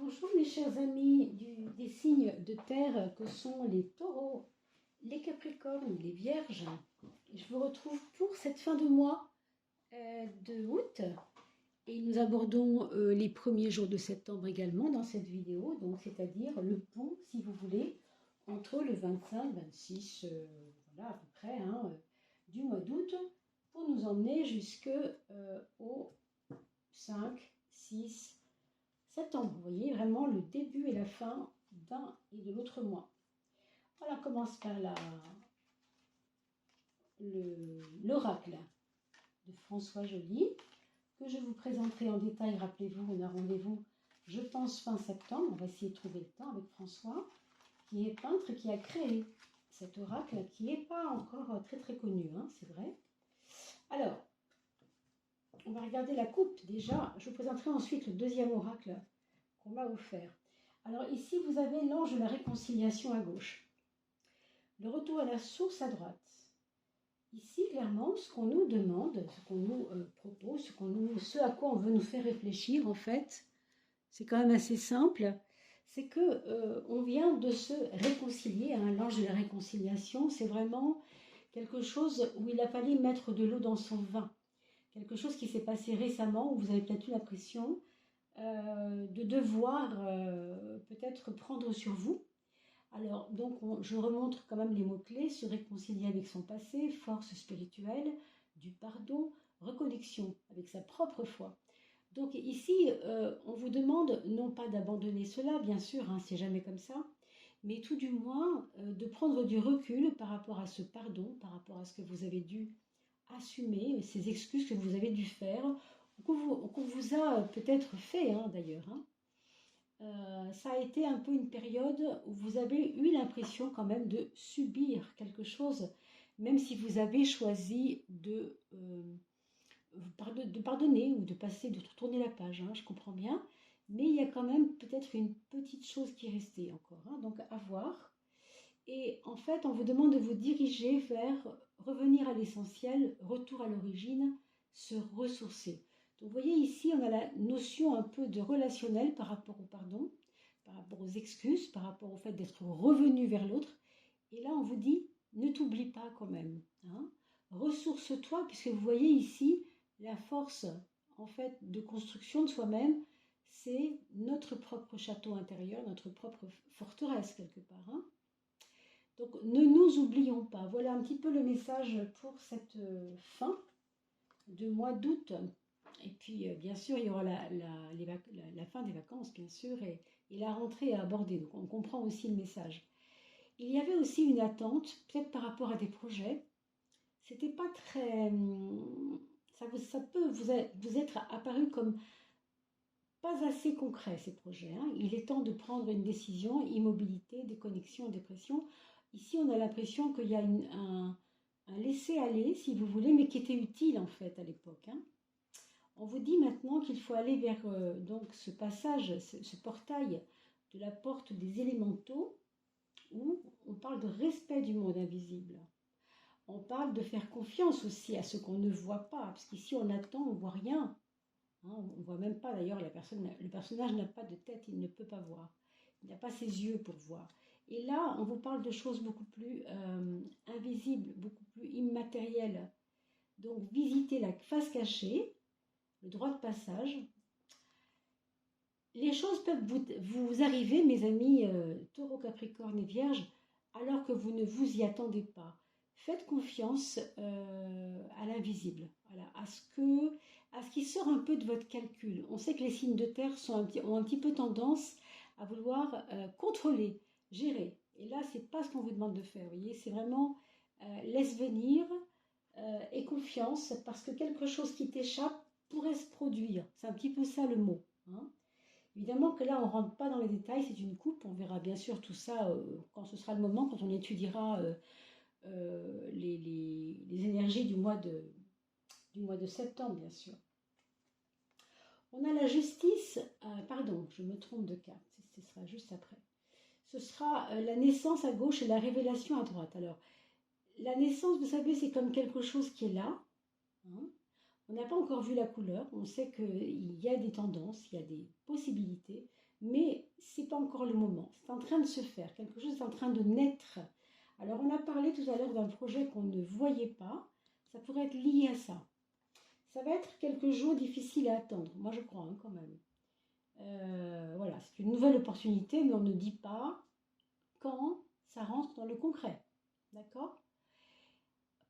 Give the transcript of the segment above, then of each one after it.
Bonjour mes chers amis des signes de terre que sont les taureaux, les capricornes, les vierges. Je vous retrouve pour cette fin de mois de août et nous abordons les premiers jours de septembre également dans cette vidéo, donc c'est-à-dire le pont, si vous voulez, entre le 25, 26, voilà à peu près, du mois d'août, pour nous emmener jusqu'au 5, 6 septembre. Vous voyez vraiment le début et la fin d'un et de l'autre mois. Voilà, on commence par l'oracle de François Joly, que je vous présenterai en détail. Rappelez-vous, on a rendez-vous, je pense, fin septembre. On va essayer de trouver le temps avec François, qui est peintre, qui a créé cet oracle, qui n'est pas encore très très connu, c'est vrai. Alors, on va regarder la coupe déjà. Je vous présenterai ensuite le deuxième oracle qu'on m'a offert. Alors ici, vous avez l'ange de la réconciliation à gauche. Le retour à la source à droite. Ici, clairement, ce qu'on nous demande, ce qu'on nous propose, ce à quoi on veut nous faire réfléchir, en fait, c'est quand même assez simple. C'est que on vient de se réconcilier. L'ange de la réconciliation, c'est vraiment quelque chose où il a fallu mettre de l'eau dans son vin. Quelque chose qui s'est passé récemment, où vous avez peut-être eu l'impression de devoir peut-être prendre sur vous. Alors, donc, je remontre quand même les mots-clés: se réconcilier avec son passé, force spirituelle, du pardon, reconnexion avec sa propre foi. Donc ici, on vous demande non pas d'abandonner cela, bien sûr, c'est jamais comme ça, mais tout du moins de prendre du recul par rapport à ce pardon, par rapport à ce que vous avez dû assumer, ces excuses que vous avez dû faire, qu'on vous a peut-être fait d'ailleurs. Ça a été un peu une période où vous avez eu l'impression quand même de subir quelque chose, même si vous avez choisi de pardonner ou de passer, de tourner la page, je comprends bien, mais il y a quand même peut-être une petite chose qui est restée encore, donc à voir. Et en fait, on vous demande de vous diriger vers revenir à l'essentiel, retour à l'origine, se ressourcer. Donc vous voyez ici, on a la notion un peu de relationnel par rapport au pardon, par rapport aux excuses, par rapport au fait d'être revenu vers l'autre. Et là, on vous dit, ne t'oublie pas quand même. Ressource-toi, puisque vous voyez ici, la force en fait de construction de soi-même, c'est notre propre château intérieur, notre propre forteresse quelque part. Donc ne nous oublions pas. Voilà un petit peu le message pour cette fin de mois d'août. Et puis bien sûr, il y aura la fin des vacances, bien sûr, et la rentrée à aborder. Donc on comprend aussi le message. Il y avait aussi une attente, peut-être par rapport à des projets. C'était pas très... Ça peut vous être apparu comme pas assez concret, ces projets. Il est temps de prendre une décision: immobilité, déconnexion, dépression. Ici, on a l'impression qu'il y a un laisser-aller, si vous voulez, mais qui était utile en fait à l'époque. On vous dit maintenant qu'il faut aller vers donc ce passage, ce portail de la porte des élémentaux, où on parle de respect du monde invisible. On parle de faire confiance aussi à ce qu'on ne voit pas, parce qu'ici on attend, on ne voit rien. On ne voit même pas d'ailleurs, le personnage n'a pas de tête, il ne peut pas voir. Il n'a pas ses yeux pour voir. Et là, on vous parle de choses beaucoup plus invisibles, beaucoup plus immatérielles. Donc visitez la face cachée, le droit de passage. Les choses peuvent vous arriver, mes amis taureaux, capricornes et vierges, alors que vous ne vous y attendez pas. Faites confiance à l'invisible, voilà, à ce qui sort un peu de votre calcul. On sait que les signes de terre ont un petit peu tendance à vouloir contrôler, gérer. Et là, ce n'est pas ce qu'on vous demande de faire, vous voyez, c'est vraiment laisse venir et confiance, parce que quelque chose qui t'échappe pourrait se produire. C'est un petit peu ça le mot. Évidemment que là, on ne rentre pas dans les détails, c'est une coupe. On verra bien sûr tout ça quand ce sera le moment, quand on étudiera les énergies du mois de septembre, bien sûr. On a la justice, pardon, je me trompe de carte, ce sera juste après. Ce sera la naissance à gauche et la révélation à droite. Alors, la naissance, vous savez, c'est comme quelque chose qui est là. On n'a pas encore vu la couleur, on sait qu'il y a des tendances, il y a des possibilités, mais c'est pas encore le moment. C'est en train de se faire, quelque chose est en train de naître. Alors, on a parlé tout à l'heure d'un projet qu'on ne voyait pas. Ça pourrait être lié à ça. Ça va être quelques jours difficiles à attendre. Moi, je crois, hein, quand même. Voilà, c'est une nouvelle opportunité, mais on ne dit pas quand ça rentre dans le concret. D'accord?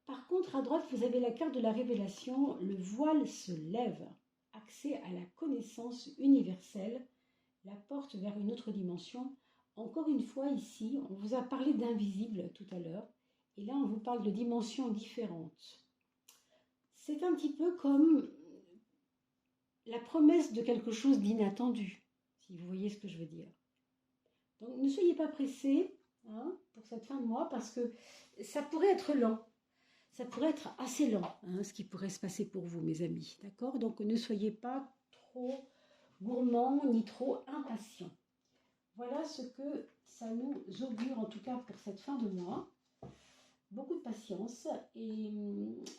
Par contre, à droite, vous avez la carte de la révélation. Le voile se lève. Accès à la connaissance universelle. La porte vers une autre dimension. Encore une fois, ici, on vous a parlé d'invisible tout à l'heure. Et là, on vous parle de dimensions différentes. C'est un petit peu comme la promesse de quelque chose d'inattendu, si vous voyez ce que je veux dire. Donc, ne soyez pas pressés, hein, pour cette fin de mois, parce que ça pourrait être lent. Ça pourrait être assez lent, hein, ce qui pourrait se passer pour vous, mes amis. D'accord? Donc, ne soyez pas trop gourmands ni trop impatients. Voilà ce que ça nous augure, en tout cas pour cette fin de mois. Beaucoup de patience et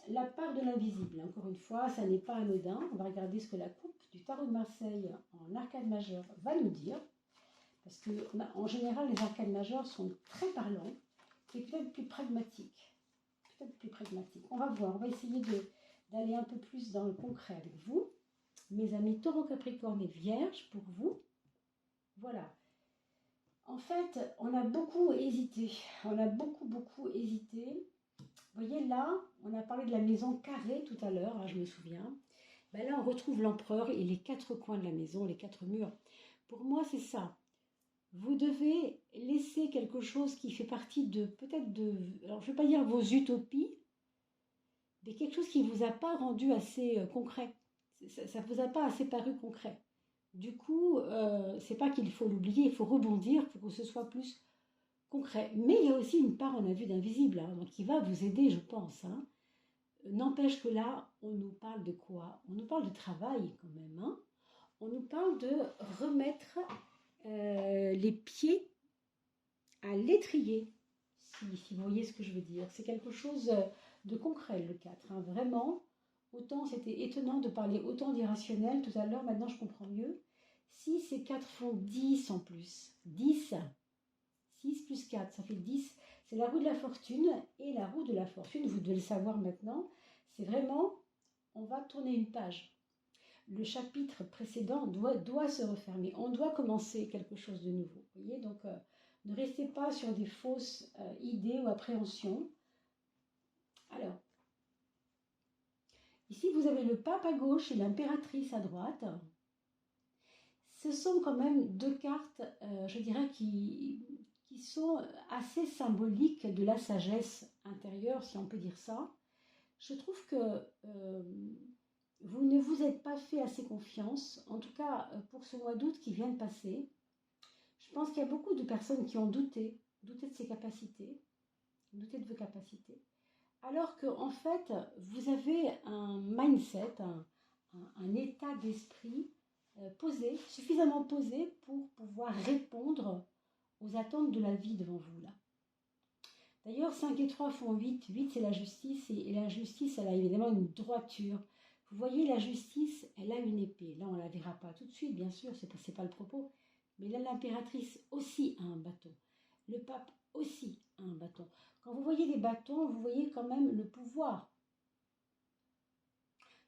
la part de l'invisible. Encore une fois, ça n'est pas anodin. On va regarder ce que la coupe du tarot de Marseille en arcade majeure va nous dire. Parce que, en général, les arcades majeures sont très parlants et peut-être plus pragmatiques. On va voir, on va essayer d'aller un peu plus dans le concret avec vous. Mes amis Taureau, Capricorne et Vierge, pour vous. Voilà. En fait, on a beaucoup hésité. On a beaucoup hésité. Vous voyez là, on a parlé de la maison carrée tout à l'heure, hein, je me souviens. Ben là, on retrouve l'empereur et les quatre coins de la maison, les quatre murs. Pour moi, c'est ça. Vous devez laisser quelque chose qui fait partie de, peut-être de, alors je ne vais pas dire vos utopies, mais quelque chose qui ne vous a pas rendu assez concret. Ça ne vous a pas assez paru concret. Du coup, c'est pas qu'il faut l'oublier, il faut rebondir pour que ce soit plus concret. Mais il y a aussi une part, on a vu, d'invisible, hein, donc qui va vous aider, je pense. Hein. N'empêche que là, on nous parle de quoi? On nous parle de travail quand même. Hein. On nous parle de remettre les pieds à l'étrier, si vous voyez ce que je veux dire. C'est quelque chose de concret, le 4. Hein. Vraiment, autant c'était étonnant de parler autant d'irrationnel tout à l'heure, maintenant je comprends mieux. Si ces 4 font 10 en plus, 10, 6 plus 4, ça fait 10. C'est la roue de la fortune et la roue de la fortune, vous devez le savoir maintenant, c'est vraiment, on va tourner une page. Le chapitre précédent doit se refermer. On doit commencer quelque chose de nouveau. Vous voyez, donc ne restez pas sur des fausses idées ou appréhensions. Alors, ici vous avez le pape à gauche et l'impératrice à droite. Ce sont quand même deux cartes, je dirais, qui sont assez symboliques de la sagesse intérieure, si on peut dire ça. Je trouve que vous ne vous êtes pas fait assez confiance, en tout cas pour ce mois d'août qui vient de passer. Je pense qu'il y a beaucoup de personnes qui ont douté de ses capacités, douté de vos capacités, alors qu'en fait, vous avez un mindset, un état d'esprit posé, suffisamment posé pour pouvoir répondre aux attentes de la vie devant vous là. D'ailleurs, 5 et 3 font 8. 8, c'est la justice. Et la justice, elle a évidemment une droiture. Vous voyez, la justice, elle a une épée. Là, on ne la verra pas tout de suite, bien sûr, c'est pas le propos. Mais là, l'impératrice aussi a un bâton. Le pape aussi a un bâton. Quand vous voyez les bâtons, vous voyez quand même le pouvoir.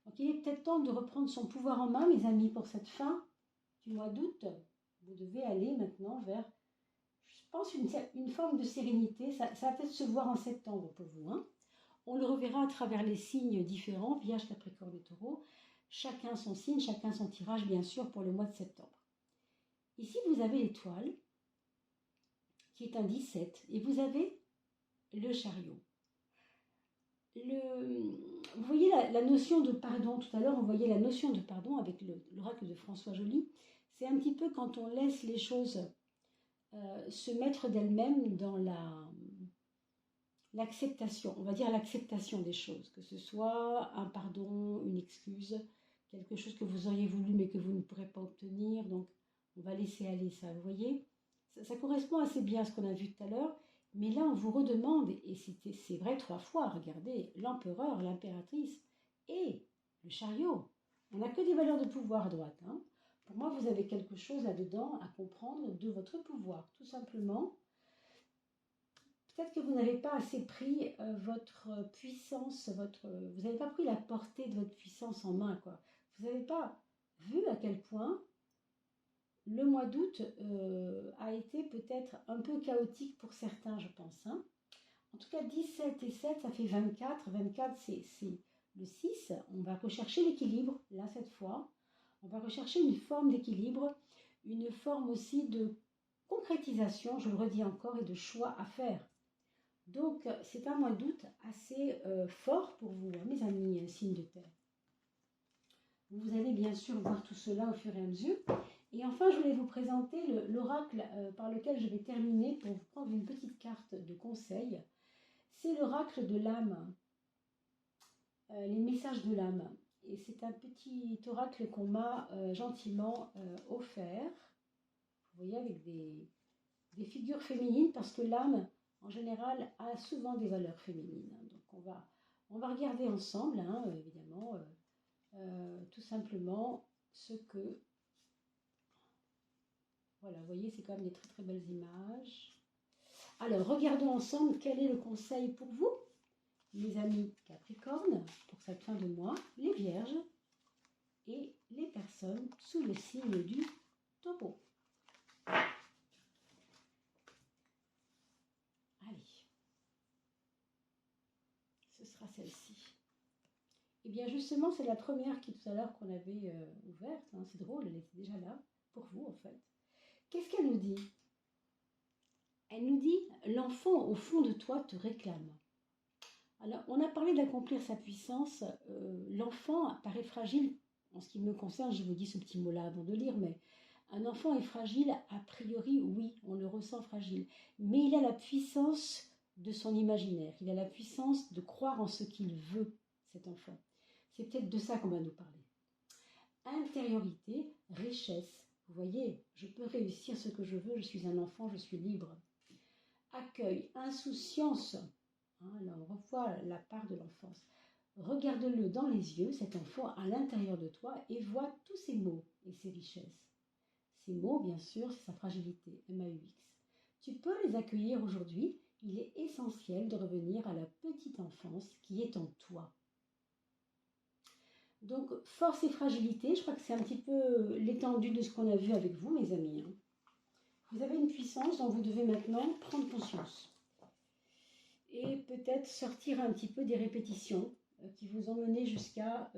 Donc, il est peut-être temps de reprendre son pouvoir en main, mes amis, pour cette fin du mois d'août. Vous devez aller maintenant vers... Je pense une forme de sérénité, ça va peut-être se voir en septembre pour vous. Hein. On le reverra à travers les signes différents, Vierge, Capricorne et Taureau. Chacun son signe, chacun son tirage, bien sûr, pour le mois de septembre. Ici, vous avez l'étoile, qui est un 17, et vous avez le chariot. Vous voyez la notion de pardon, tout à l'heure, on voyait la notion de pardon avec l'oracle de François Joly. C'est un petit peu quand on laisse les choses... se mettre d'elle-même dans l'acceptation, on va dire l'acceptation des choses, que ce soit un pardon, une excuse, quelque chose que vous auriez voulu mais que vous ne pourrez pas obtenir, donc on va laisser aller ça, vous voyez, ça correspond assez bien à ce qu'on a vu tout à l'heure, mais là on vous redemande, et c'est vrai 3 fois, regardez, l'empereur, l'impératrice et le chariot, on n'a que des valeurs de pouvoir à droite, hein. Pour moi, vous avez quelque chose là-dedans à comprendre de votre pouvoir, tout simplement. Peut-être que vous n'avez pas assez pris votre puissance, vous n'avez pas pris la portée de votre puissance en main, quoi. Vous n'avez pas vu à quel point le mois d'août a été peut-être un peu chaotique pour certains, je pense. Hein. En tout cas, 17 et 7, ça fait 24. 24, c'est le 6. On va rechercher l'équilibre, là, cette fois. On va rechercher une forme d'équilibre, une forme aussi de concrétisation, je le redis encore, et de choix à faire. Donc, c'est un mois d'août assez fort pour vous, hein, mes amis signes de terre. Vous allez bien sûr voir tout cela au fur et à mesure. Et enfin, je voulais vous présenter l'oracle par lequel je vais terminer pour vous prendre une petite carte de conseil. C'est l'oracle de l'âme, les messages de l'âme. Et c'est un petit oracle qu'on m'a gentiment offert. Vous voyez, avec des figures féminines, parce que l'âme, en général, a souvent des valeurs féminines. Donc on va regarder ensemble, hein, évidemment, tout simplement ce que... Voilà, vous voyez, c'est quand même des très très belles images. Alors, regardons ensemble quel est le conseil pour vous, les amis Capricorne, pour cette fin de mois, les Vierges et les personnes sous le signe du Taureau. Allez, ce sera celle-ci. Et bien justement, c'est la première qui tout à l'heure qu'on avait ouverte. Hein. C'est drôle, elle était déjà là, pour vous en fait. Qu'est-ce qu'elle nous dit? Elle nous dit, l'enfant au fond de toi te réclame. Alors, on a parlé d'accomplir sa puissance. L'enfant paraît fragile. En ce qui me concerne, je vous dis ce petit mot-là avant de lire, mais un enfant est fragile, a priori, oui, on le ressent fragile. Mais il a la puissance de son imaginaire. Il a la puissance de croire en ce qu'il veut, cet enfant. C'est peut-être de ça qu'on va nous parler. Intériorité, richesse. Vous voyez, je peux réussir ce que je veux, je suis un enfant, je suis libre. Accueil, insouciance. Hein, là, on revoit la part de l'enfance. Regarde-le dans les yeux, cet enfant à l'intérieur de toi, et vois tous ses maux et ses richesses. Ces mots, bien sûr, c'est sa fragilité, MAUX. Tu peux les accueillir aujourd'hui. Il est essentiel de revenir à la petite enfance qui est en toi. Donc, force et fragilité, je crois que c'est un petit peu l'étendue de ce qu'on a vu avec vous, mes amis. Hein. Vous avez une puissance dont vous devez maintenant prendre conscience. Et peut-être sortir un petit peu des répétitions qui vous ont mené jusqu'à,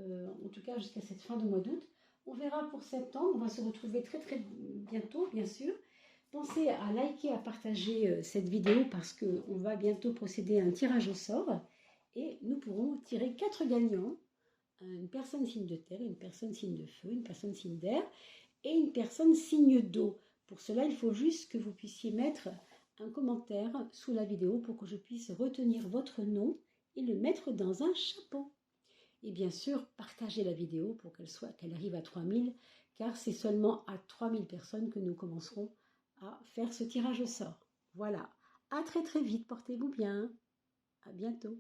en tout cas jusqu'à cette fin de mois d'août. On verra pour septembre, on va se retrouver très très bientôt, bien sûr. Pensez à liker, à partager cette vidéo parce qu'on va bientôt procéder à un tirage au sort. Et nous pourrons tirer 4 gagnants. Une personne signe de terre, une personne signe de feu, une personne signe d'air et une personne signe d'eau. Pour cela, il faut juste que vous puissiez mettre un commentaire sous la vidéo pour que je puisse retenir votre nom et le mettre dans un chapeau. Et bien sûr, partagez la vidéo pour qu'elle arrive à 3000, car c'est seulement à 3000 personnes que nous commencerons à faire ce tirage au sort. Voilà, à très très vite, portez-vous bien, à bientôt.